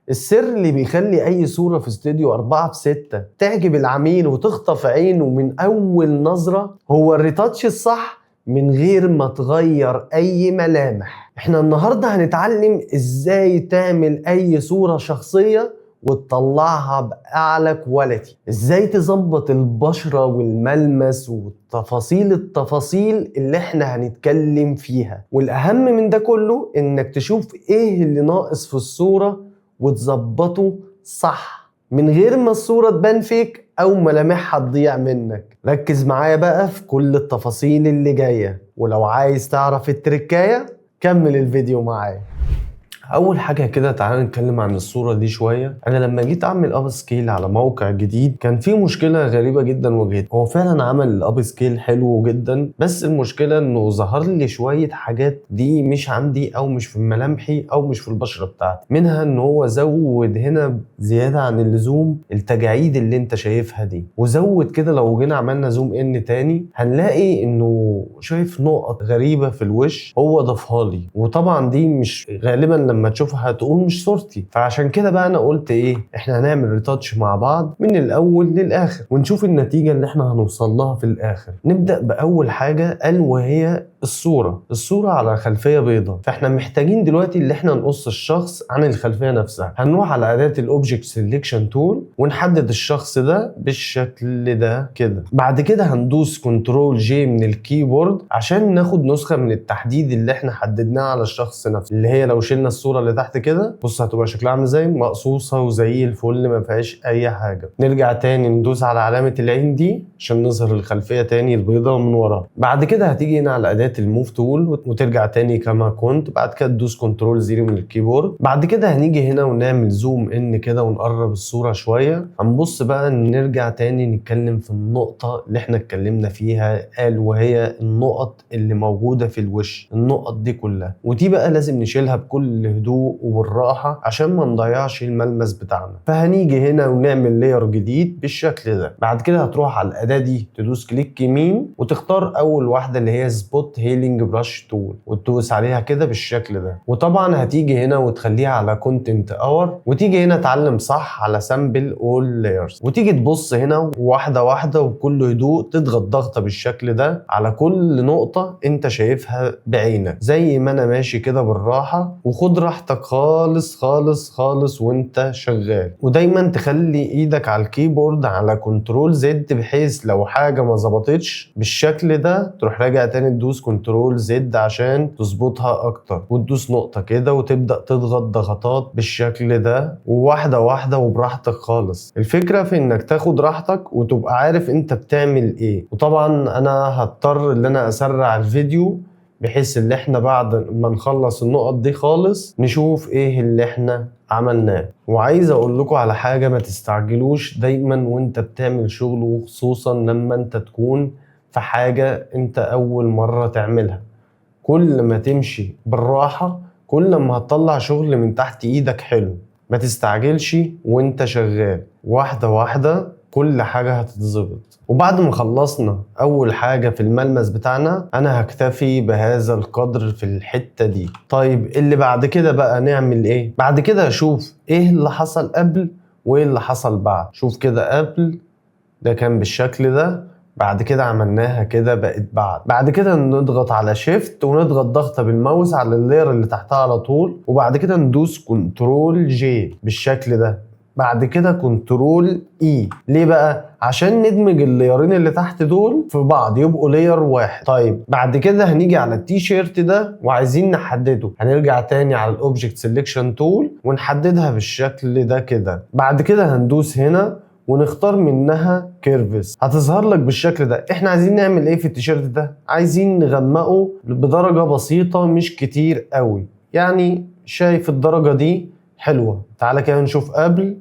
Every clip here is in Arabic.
السر اللي بيخلي اي صورة في استوديو 4:6 تعجب العميل وتخطف عينه من اول نظرة هو الريتاتش الصح من غير ما تغير اي ملامح. احنا النهاردة هنتعلم ازاي تعمل اي صورة شخصية وتطلعها بأعلى كواليتي، ازاي تظبط البشرة والملمس التفاصيل اللي احنا هنتكلم فيها. والأهم من ده كله انك تشوف ايه اللي ناقص في الصورة وتظبطه صح من غير ما الصورة تبان فيك او ملامحها تضيع منك. ركز معايا بقى في كل التفاصيل اللي جاية، ولو عايز تعرف التركاية كمل الفيديو معايا. اول حاجه كده تعالى نتكلم عن الصوره دي شويه. انا لما جيت اعمل اب سكيل على موقع جديد كان في مشكله غريبه جدا واجهتني. هو فعلا عمل الاب سكيل حلو جدا، بس المشكله انه ظهر لي شويه حاجات دي مش عندي او مش في ملامحي او مش في البشره بتاعتي. منها ان هو زود هنا زياده عن اللزوم التجاعيد اللي انت شايفها دي، وزود كده لو جينا عملنا زوم ان تاني هنلاقي انه شايف نقط غريبه في الوش هو ضافها لي. وطبعا دي مش غالبا لما تشوفها هتقول مش صورتي. فعشان كده بقى انا قلت ايه، احنا هنعمل ريتاتش مع بعض من الاول للاخر ونشوف النتيجة اللي احنا هنوصل لها في الاخر. نبدأ باول حاجة وهي الصورة على خلفية بيضاء. فاحنا محتاجين دلوقتي اللي احنا نقص الشخص عن الخلفية نفسها. هنروح على اداة الاوبجكت سيلكشن تول ونحدد الشخص ده بالشكل ده كده. بعد كده هندوس كنترول جي من الكيبورد عشان ناخد نسخة من التحديد اللي احنا حددناه على الشخص نفسه، اللي هي لو شلنا الصورة اللي تحت كده بص هتبقى شكلها عامل زي مقصوصة وزي الفل ما فيهاش اي حاجة. نرجع تاني ندوس على علامة العين دي عشان نظهر الخلفية تاني البيضاء من ورا. بعد كده هتيجي هنا على اداة الموف تول وترجع تاني كما كنت. بعد كده تدوس كنترول زيرو من الكيبورد. بعد كده هنيجي هنا ونعمل زوم ان كده ونقرب الصورة شوية. هنبص بقى نرجع تاني نتكلم في النقطة اللي احنا اتكلمنا فيها وهي النقط اللي موجودة في الوش. النقط دي كلها ودي بقى لازم نشيلها بكل هدوء وبالراحة عشان ما نضيعش الملمس بتاعنا. فهنيجي هنا ونعمل لاير جديد بالشكل ده. بعد كده هتروح على الأداة دي تدوس كليك يمين وتختار أول واحدة اللي هي سبوت هيلينج براش تول وتدوس عليها كده بالشكل ده. وطبعا هتيجي هنا وتخليها على كونتنت اور وتيجي هنا تعلم صح على سامبل اول لايرز وتيجي تبص هنا واحدة واحدة وبكل هدوء تضغط ضغطة بالشكل ده على كل نقطة انت شايفها بعينك زي ما انا ماشي كده بالراحة. وخد راحتك خالص خالص خالص وانت شغال. ودايما تخلي ايدك على الكيبورد على كنترول زد بحيث لو حاجة ما ظبطتش بالشكل ده تروح راجع تاني تدوس كنترول زد عشان تظبطها اكتر وتدوس نقطة كده وتبدأ تضغط ضغطات بالشكل ده وواحدة واحدة وبراحتك خالص. الفكرة في انك تاخد راحتك وتبقى عارف انت بتعمل ايه. وطبعا انا هضطر ان انا اسرع الفيديو بحيث اللي احنا بعد ما نخلص النقط دي خالص نشوف ايه اللي احنا عملناه. وعايز اقول لكم على حاجة، ما تستعجلوش دايما وانت بتعمل شغل وخصوصا لما انت تكون في حاجة انت اول مرة تعملها. كل ما تمشي بالراحة كل ما هتطلع شغل من تحت ايدك حلو. ما تستعجلش وانت شغال، واحدة واحدة كل حاجة هتتظبط. وبعد ما خلصنا اول حاجة في الملمس بتاعنا انا هكتفي بهذا القدر في الحتة دي. طيب اللي بعد كده بقى نعمل ايه؟ بعد كده اشوف ايه اللي حصل قبل وايه اللي حصل بعد. شوف كده قبل ده كان بالشكل ده، بعد كده عملناها كده بقت بعد كده نضغط على شيفت ونضغط ضغطة بالماوس على اللاير اللي تحتها على طول. وبعد كده ندوس كنترول جي بالشكل ده. بعد كده كنترول اي. ليه بقى؟ عشان ندمج اللايرين اللي تحت دول في بعض يبقوا لاير واحد. طيب بعد كده هنيجي على التيشيرت ده وعايزين نحدده. هنرجع تاني على الاوبجكت سيلكشن تول ونحددها بالشكل ده كده. بعد كده هندوس هنا ونختار منها كيرفز هتظهر لك بالشكل ده. احنا عايزين نعمل ايه في التيشيرت ده؟ عايزين نغمقه بدرجة بسيطة مش كتير قوي. يعني شايف الدرجة دي حلوة. تعالى كده نشوف قبل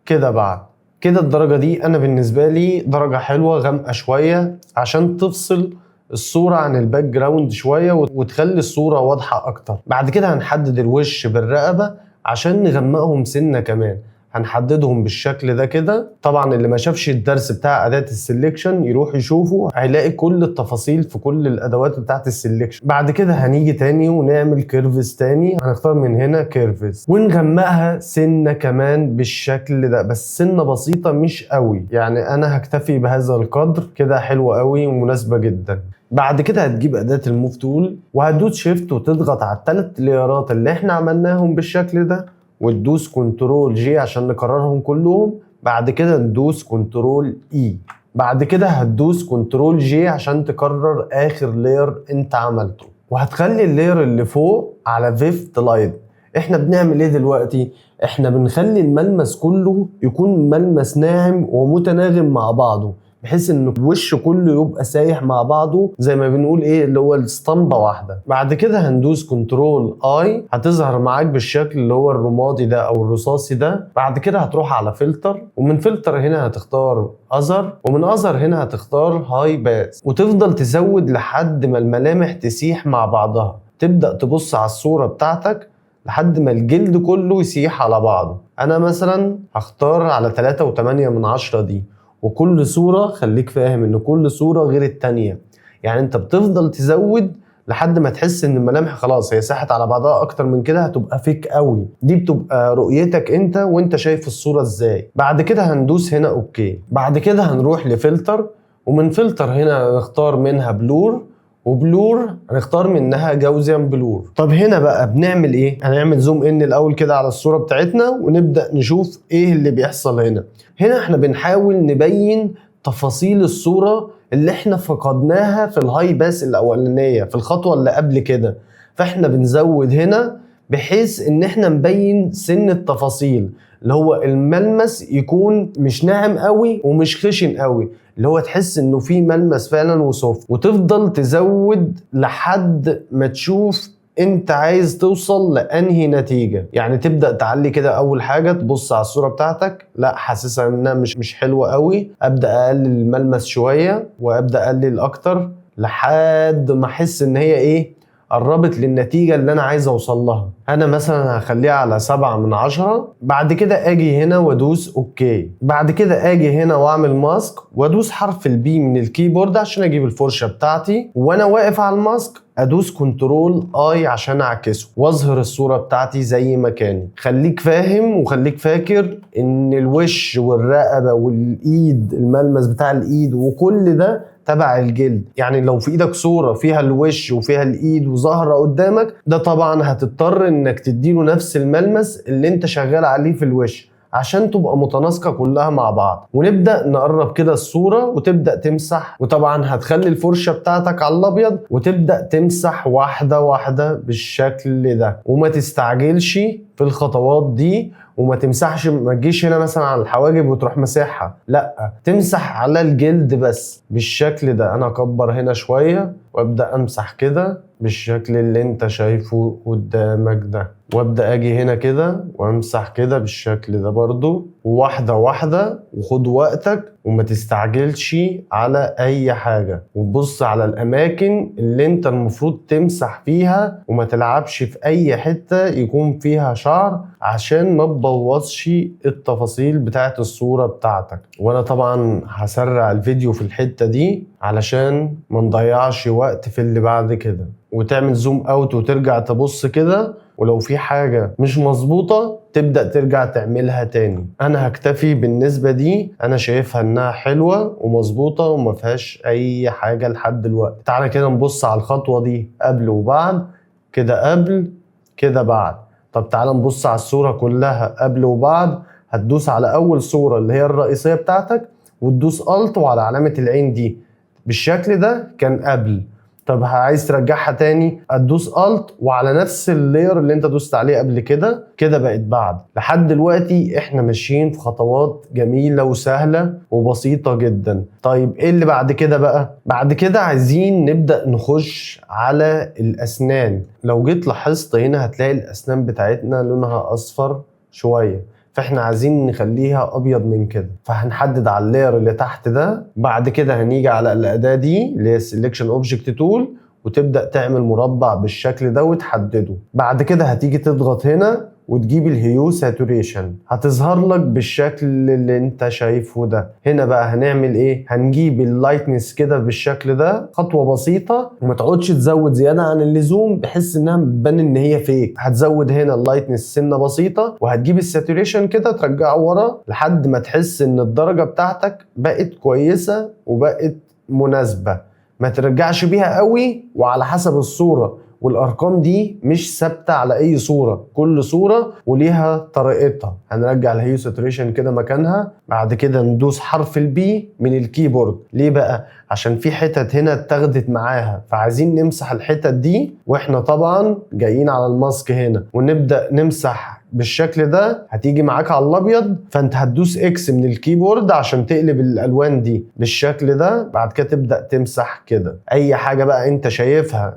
كده بعد كده. الدرجة دي انا بالنسبة لي درجة حلوة غامقة شوية عشان تفصل الصورة عن الباك جراوند شوية وتخلي الصورة واضحة اكتر. بعد كده هنحدد الوش بالرقبة عشان نغمقهم سنة كمان هنحددهم بالشكل ده كده. طبعا اللي ما شافش الدرس بتاع اداه السلكشن يروح يشوفه، هيلاقي كل التفاصيل في كل الادوات بتاعت السلكشن. بعد كده هنيجي تاني ونعمل كيرفز تاني، هنختار من هنا كيرفز ونغمقها سنه كمان بالشكل ده، بس سنه بسيطه مش قوي، يعني انا هكتفي بهذا القدر كده. حلوه قوي ومناسبه جدا. بعد كده هتجيب اداه الموف تول وهتدوس شيفت وتضغط على الثلاث ليرات اللي احنا عملناهم بالشكل ده، وتدوس كنترول جي عشان نكررهم كلهم. بعد كده ندوس كنترول اي. بعد كده هتدوس كنترول جي عشان تكرر اخر لير انت عملته، وهتخلي اللير اللي فوق على فيفت لايت. احنا بنعمل ايه دلوقتي؟ احنا بنخلي الملمس كله يكون ملمس ناعم ومتناغم مع بعضه، بحيث ان الوش كله يبقى سايح مع بعضه، زي ما بنقول ايه اللي هو الاسطمبه واحده. بعد كده هندوس كنترول اي، هتظهر معاك بالشكل اللي هو الرمادي ده او الرصاصي ده. بعد كده هتروح على فلتر، ومن فلتر هنا هتختار اذر، ومن اذر هنا هتختار هاي باس، وتفضل تزود لحد ما الملامح تسيح مع بعضها. تبدأ تبص على الصورة بتاعتك لحد ما الجلد كله يسيح على بعضه. انا مثلا هختار على 3.8 دي، وكل صورة خليك فاهم ان كل صورة غير التانية، يعني انت بتفضل تزود لحد ما تحس ان الملامح خلاص هي ساحت على بعضها. اكتر من كده هتبقى فيك قوي، دي بتبقى رؤيتك انت وانت شايف الصورة ازاي. بعد كده هندوس هنا اوكي. بعد كده هنروح لفلتر، ومن فلتر هنا نختار منها بلور، وبلور هنختار منها جاوزيان بلور. طب هنا بقى بنعمل ايه؟ هنعمل زوم ان الاول كده على الصورة بتاعتنا ونبدأ نشوف ايه اللي بيحصل هنا. هنا احنا بنحاول نبين تفاصيل الصورة اللي احنا فقدناها في الهاي باس الاولانية في الخطوة اللي قبل كده، فاحنا بنزود هنا بحيث ان احنا نبين سن التفاصيل، اللي هو الملمس يكون مش ناعم قوي ومش خشن قوي، اللي هو تحس انه في ملمس فعلا وسوفت. وتفضل تزود لحد ما تشوف انت عايز توصل لانهي نتيجة. يعني تبدأ تعلي كده، اول حاجة تبص على الصورة بتاعتك، لا حاسسها انها مش حلوة قوي، ابدأ اقلل الملمس شوية وابدأ اقلل اكتر لحد ما احس ان هي ايه قربت للنتيجة اللي انا عايز اوصل لها. انا مثلا هخليها على 7/10. بعد كده اجي هنا وادوس اوكي. بعد كده اجي هنا واعمل ماسك وادوس حرف البي من الكيبورد عشان اجيب الفرشة بتاعتي، وانا واقف على الماسك ادوس كنترول اي عشان اعكسه واظهر الصورة بتاعتي زي ما كانت. خليك فاهم وخليك فاكر ان الوش والرقبة والايد، الملمس بتاع الايد وكل ده تبع الجلد. يعني لو في ايدك صورة فيها الوش وفيها الايد وظاهرة قدامك، ده طبعا هتضطر انك تديله نفس الملمس اللي انت شغال عليه في الوش عشان تبقى متناسقة كلها مع بعض. ونبدأ نقرب كده الصورة وتبدأ تمسح، وطبعا هتخلي الفرشة بتاعتك على الابيض وتبدأ تمسح واحدة واحدة بالشكل ده، وما تستعجلش في الخطوات دي، وما تمسحش، ما تجيش هنا مثلا على الحواجب وتروح مسحها، لا تمسح على الجلد بس بالشكل ده. انا اكبر هنا شوية وابدأ امسح كده بالشكل اللي انت شايفه قدامك ده، وابدأ اجي هنا كده وامسح كده بالشكل ده برضو، واحدة واحدة. وخد وقتك وما تستعجلش على اي حاجة، وتبص على الاماكن اللي انت المفروض تمسح فيها، وما تلعبش في اي حتة يكون فيها شعر عشان ما تبوظش التفاصيل بتاعت الصورة بتاعتك. وانا طبعا هسرع الفيديو في الحتة دي علشان ما نضيعش وقت في اللي بعد كده. وتعمل زوم اوت وترجع تبص كده، ولو في حاجة مش مظبوطة تبدأ ترجع تعملها تاني. انا هكتفي بالنسبة دي، انا شايفها انها حلوة ومظبوطة وما فيهاش اي حاجة لحد دلوقتي. تعالى كده نبص على الخطوة دي قبل وبعد، كده قبل كده بعد. طب تعالى نبص على الصورة كلها قبل وبعد. هتدوس على اول صورة اللي هي الرئيسية بتاعتك وتدوس الت وعلى علامة العين دي بالشكل ده كان قبل. طب عايز ترجعها تاني هتدوس الت وعلى نفس اللاير اللي انت دوست عليه قبل كده، كده بقت بعد. لحد دلوقتي احنا ماشيين في خطوات جميلة وسهلة وبسيطة جدا. طيب ايه اللي بعد كده بقى؟ بعد كده عايزين نبدأ نخش على الاسنان. لو جيت لاحظت هنا هتلاقي الاسنان بتاعتنا لونها اصفر شوية، فاحنا عايزين نخليها ابيض من كده، فهنحدد على اللاير اللي تحت ده. بعد كده هنيجي على الاداة دي اللي هي سيلكشن اوبجكت تول، وتبدأ تعمل مربع بالشكل ده وتحدده. بعد كده هتيجي تضغط هنا وتجيب الهيو ساتوريشن، هتظهر لك بالشكل اللي انت شايفه ده. هنا بقى هنعمل ايه؟ هنجيب اللايتنس كده بالشكل ده، خطوة بسيطة وما تقعدش تزود زيادة عن اللزوم بحيث انها تبان ان هي فيك. هتزود هنا اللايتنس سنة بسيطة، وهتجيب الساتوريشن كده ترجعه ورا لحد ما تحس ان الدرجة بتاعتك بقت كويسة وبقت مناسبة. ما ترجعش بيها قوي، وعلى حسب الصورة، والارقام دي مش ثابته على اي صوره، كل صوره وليها طريقتها. هنرجع الهيو ساتوريشن كده مكانها. بعد كده ندوس حرف البي من الكيبورد. ليه بقى؟ عشان في حتت هنا اتاخدت معاها، فعايزين نمسح الحتت دي، واحنا طبعا جايين على الماسك هنا ونبدا نمسح بالشكل ده. هتيجي معاك على الابيض، فانت هتدوس اكس من الكيبورد عشان تقلب الالوان دي بالشكل ده. بعد كده تبدا تمسح كده اي حاجه بقى انت شايفها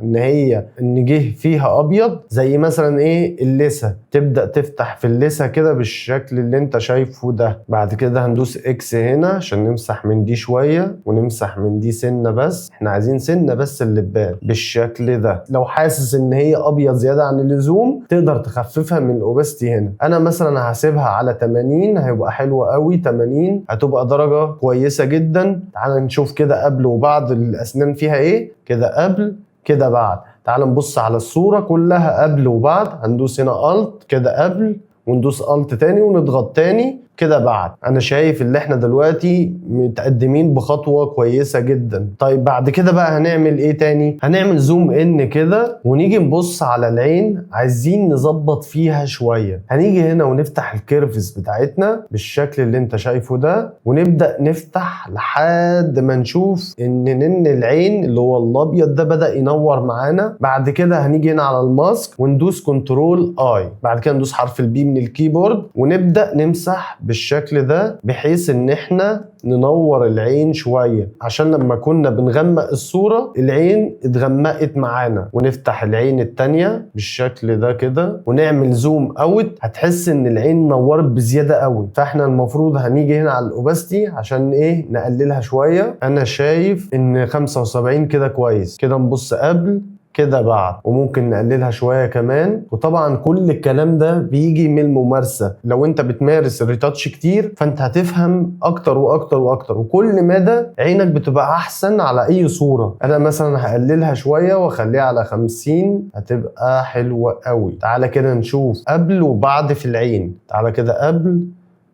ان جه فيها ابيض، زي مثلا ايه اللثه، تبدا تفتح في اللثه كده بالشكل اللي انت شايفه ده. بعد كده هندوس اكس هنا عشان نمسح من دي شويه، ونمسح من دي سنه بس، احنا عايزين سنه بس اللي تبان بالشكل ده. لو حاسس ان هي ابيض زياده عن اللزوم تقدر تخففها من الاوبستي هنا. انا مثلا هسيبها على 80، هيبقى حلو قوي. 80 هتبقى درجه كويسه جدا. تعال نشوف كده قبل وبعد الاسنان فيها ايه، كده قبل كده بعد. تعال نبص على الصوره كلها قبل وبعد. هندوس هنا الت كده قبل، وندوس الت تاني ونضغط تاني كده بعد. انا شايف ان احنا دلوقتي متقدمين بخطوة كويسة جدا. طيب بعد كده بقى هنعمل ايه تاني؟ هنعمل زوم ان كده ونيجي نبص على العين، عايزين نظبط فيها شوية. هنيجي هنا ونفتح الكيرفز بتاعتنا بالشكل اللي انت شايفه ده، ونبدأ نفتح لحد ما نشوف ان العين اللي هو الابيض ده بدأ ينور معانا. بعد كده هنيجي هنا على الماسك وندوس كنترول اي. بعد كده ندوس حرف البي من الكيبورد ونبدأ نمسح بالشكل ده، بحيث ان احنا ننور العين شوية، عشان لما كنا بنغمق الصورة العين اتغمقت معانا. ونفتح العين التانية بالشكل ده كده ونعمل زوم اوت، هتحس ان العين نورت بزيادة قوي. فاحنا المفروض هنيجي هنا على الاوبستي عشان ايه؟ نقللها شوية. انا شايف ان 75 كده كويس. كده نبص قبل كده بعد، وممكن نقللها شوية كمان. وطبعا كل الكلام ده بيجي من الممارسة. لو انت بتمارس الريتاتش كتير فانت هتفهم اكتر واكتر واكتر، وكل مدى عينك بتبقى احسن على اي صورة. انا مثلا هقللها شوية واخليها على 50، هتبقى حلوة قوي. تعالى كده نشوف قبل وبعد في العين. تعالى كده قبل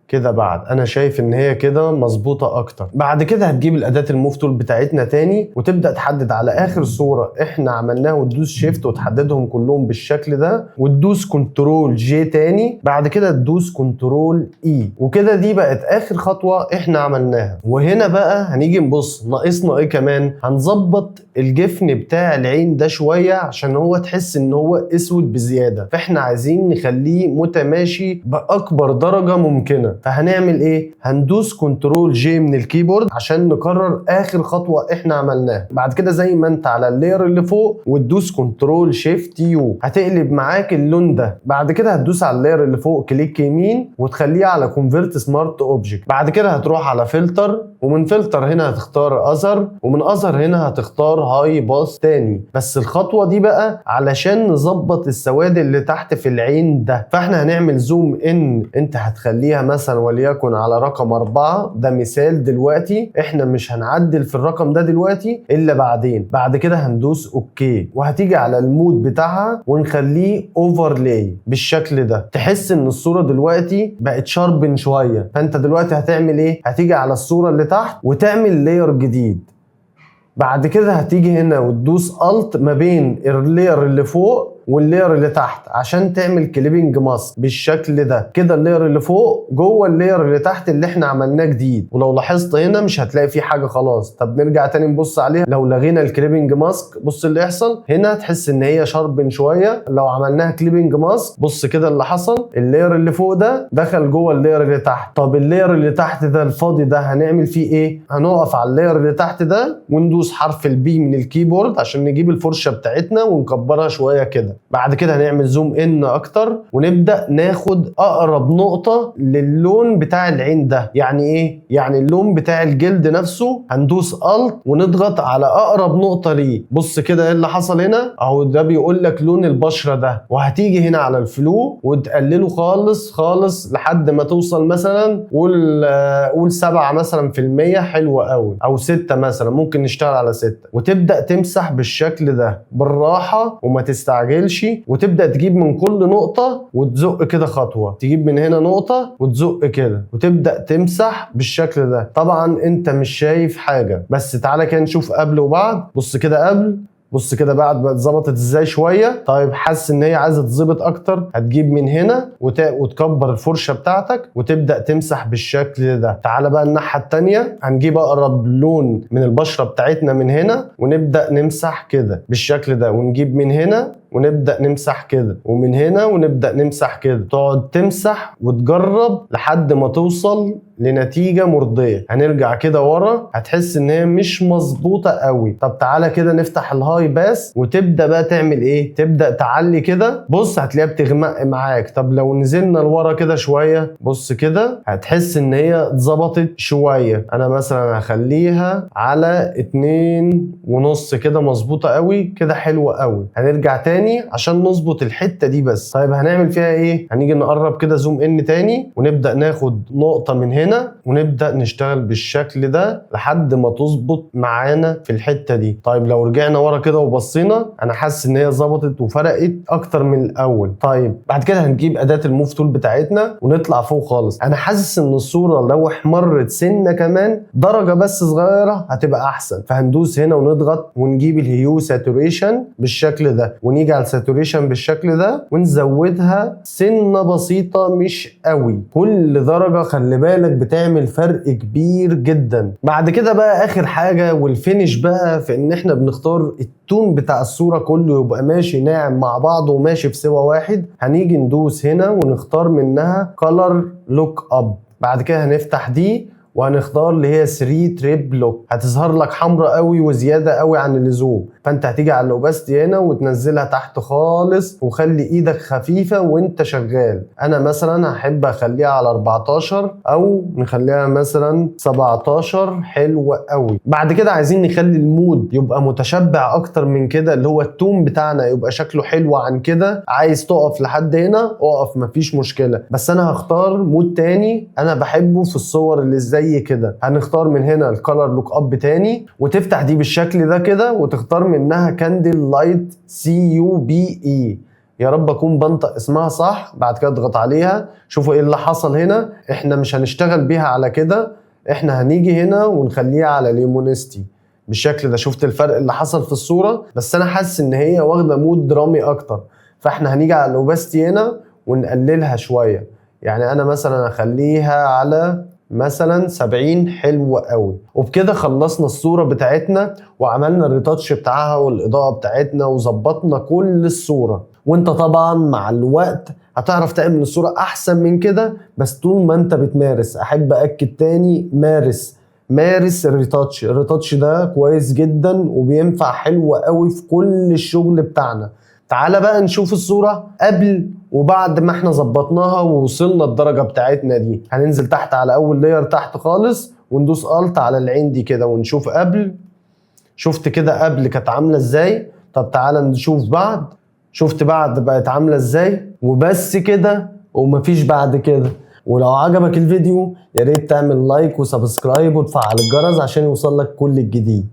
كده بعد. انا شايف ان هي كده مظبوطه اكتر. بعد كده هتجيب الاداه الموف تول بتاعتنا تاني، وتبدا تحدد على اخر صوره احنا عملناها، وتدوس شيفت وتحددهم كلهم بالشكل ده، وتدوس كنترول جي تاني. بعد كده تدوس كنترول اي، وكده دي بقت اخر خطوه احنا عملناها. وهنا بقى هنيجي نبص ناقصنا ايه كمان. هنظبط الجفن بتاع العين ده شويه، عشان هو تحس ان هو اسود بزياده، فاحنا عايزين نخليه متماشي باكبر درجه ممكنه. فهنعمل ايه؟ هندوس كنترول جي من الكيبورد عشان نكرر اخر خطوه احنا عملناها. بعد كده زي ما انت على اللاير اللي فوق وتدوس كنترول شيفت يو، هتقلب معاك اللون ده. بعد كده هتدوس على اللاير اللي فوق كليك يمين وتخليه على كونفرت سمارت اوبجكت. بعد كده هتروح على فلتر، ومن فلتر هنا هتختار اذر، ومن اذر هنا هتختار هاي باس تاني. بس الخطوه دي بقى علشان نظبط السواد اللي تحت في العين ده. فاحنا هنعمل زوم ان، انت هتخليها مثلا وليكن على رقم 4، ده مثال دلوقتي. احنا مش هنعدل في الرقم ده دلوقتي الا بعدين. بعد كده هندوس اوكي، وهتيجي على المود بتاعها ونخليه اوفرلاي بالشكل ده. تحس ان الصوره دلوقتي بقت شاربن شويه. فانت دلوقتي هتعمل ايه؟ هتيجي على الصوره اللي تحت وتعمل لاير جديد. بعد كده هتيجي هنا وتدوس الت ما بين اللاير اللي فوق واللاير اللي تحت عشان تعمل كليبنج ماسك بالشكل ده. كده اللاير اللي فوق جوه اللاير اللي تحت اللي احنا عملناه جديد. ولو لاحظت هنا مش هتلاقي فيه حاجه خلاص. طب نرجع تاني نبص عليها. لو لغينا الكليبنج ماسك بص اللي يحصل هنا، تحس ان هي شاربن شويه. لو عملناها كليبنج ماسك بص كده اللي حصل، اللاير اللي فوق ده دخل جوه اللاير اللي تحت. طب اللاير اللي تحت ده الفاضي ده هنعمل فيه ايه؟ هنقف على اللاير اللي تحت ده وندوس حرف البي من الكيبورد عشان نجيب الفرشه بتاعتنا ونكبرها شويه كده. بعد كده هنعمل زوم ان اكتر ونبدا ناخد اقرب نقطه للون بتاع العين ده. يعني ايه؟ يعني اللون بتاع الجلد نفسه هندوس الت ونضغط على اقرب نقطه ليه. بص كده ايه اللي حصل هنا اهو، ده بيقول لك لون البشره ده. وهتيجي هنا على الفلو وتقلله خالص خالص لحد ما توصل مثلا قول 7 مثلا في المية، حلوه قوي، او 6 مثلا، ممكن نشتغل على 6. وتبدا تمسح بالشكل ده بالراحه وما تستعجلش، وتبدا تجيب من كل نقطه وتزق كده خطوه، تجيب من هنا نقطه وتزق كده وتبدا تمسح بالشكل ده. طبعا انت مش شايف حاجه، بس تعالى كده نشوف قبل وبعد. بص كده قبل، بص كده بعد بقت ظبطت ازاي شويه. طيب حاسس ان هي عايزه تظبط اكتر، هتجيب من هنا وتكبر الفرشه بتاعتك وتبدا تمسح بالشكل ده. تعالى بقى الناحيه الثانيه، هنجيب اقرب لون من البشره بتاعتنا من هنا ونبدا نمسح كده بالشكل ده، ونجيب من هنا ونبدا نمسح كده، ومن هنا ونبدا نمسح كده. تقعد تمسح وتجرب لحد ما توصل لنتيجه مرضيه. هنرجع كده ورا، هتحس ان هي مش مظبوطه قوي. طب تعالى كده نفتح الهاي باس وتبدا بقى تعمل ايه؟ تبدا تعلي كده. بص هتلاقيها بتغمق معاك. طب لو نزلنا لورا كده شويه، بص كده هتحس ان هي اتظبطت شويه. انا مثلا هخليها على 2.5 كده، مظبوطه قوي كده، حلوه قوي. هنرجع تاني عشان نظبط الحته دي بس. طيب هنعمل فيها ايه؟ هنيجي نقرب كده زوم ان تاني ونبدا ناخد نقطه من هنا ونبدا نشتغل بالشكل ده لحد ما تظبط معانا في الحته دي. طيب لو رجعنا ورا كده وبصينا، انا حاسس ان هي ظبطت وفرقت اكتر من الاول. طيب بعد كده هنجيب اداه الموف تول بتاعتنا ونطلع فوق خالص. انا حاسس ان الصوره لو احمرت سنه كمان درجه بس صغيره هتبقى احسن. فهندوس هنا ونضغط ونجيب الهيو ساتوريشن بالشكل ده، ونيجي على الساتوريشن بالشكل ده ونزودها سنه بسيطه مش قوي. كل درجه خلي بالك بتعمل فرق كبير جدا. بعد كده بقى اخر حاجه والفينش بقى، في ان احنا بنختار التون بتاع الصوره كله يبقى ماشي ناعم مع بعض وماشي في سوا واحد. هنيجي ندوس هنا ونختار منها كولر لوك اب. بعد كده هنفتح دي وهنختار اللي هي 3 تريب لوك. هتظهر لك حمراء قوي وزياده قوي عن اللزوم، فانت هتيجي على الاوباستي هنا وتنزلها تحت خالص، وخلي ايدك خفيفه وانت شغال. انا مثلا هحب اخليها على 14 او نخليها مثلا 17، حلوه قوي. بعد كده عايزين نخلي المود يبقى متشبع اكتر من كده، اللي هو التون بتاعنا يبقى شكله حلو عن كده. عايز تقف لحد هنا اقف مفيش مشكله، بس انا هختار مود تاني انا بحبه في الصور اللي زي كده. هنختار من هنا الكالر لوك اب تاني، وتفتح دي بالشكل ده كده وتختار منها كاندل لايت CUBE. يا رب اكون بنطق اسمها صح. بعد كده اضغط عليها. شوفوا ايه اللي حصل هنا. احنا مش هنشتغل بيها على كده، احنا هنيجي هنا ونخليها على ليمونستي بالشكل ده. شفت الفرق اللي حصل في الصورة؟ بس انا حاسس ان هي واخده مود درامي اكتر، فاحنا هنيجي على الاوباستي هنا ونقللها شويه. يعني انا مثلا اخليها على مثلا 70، حلوة قوي. وبكده خلصنا الصورة بتاعتنا وعملنا الريتاتش بتاعها والاضاءة بتاعتنا وظبطنا كل الصورة. وانت طبعا مع الوقت هتعرف تعمل الصورة احسن من كده، بس طول ما انت بتمارس. احب اكد تاني، مارس الريتاتش. الريتاتش ده كويس جدا وبينفع حلو قوي في كل الشغل بتاعنا. تعالى بقى نشوف الصورة قبل وبعد ما احنا ظبطناها ووصلنا الدرجة بتاعتنا دي. هننزل تحت على اول لاير تحت خالص وندوس الت على العين دي كده ونشوف قبل. شفت كده قبل كانت عاملة ازاي؟ طب تعالى نشوف بعد. شفت بعد بقت عاملة ازاي؟ وبس كده ومفيش بعد كده. ولو عجبك الفيديو يا ريت تعمل لايك وسبسكرايب وتفعل الجرس عشان يوصل لك كل الجديد.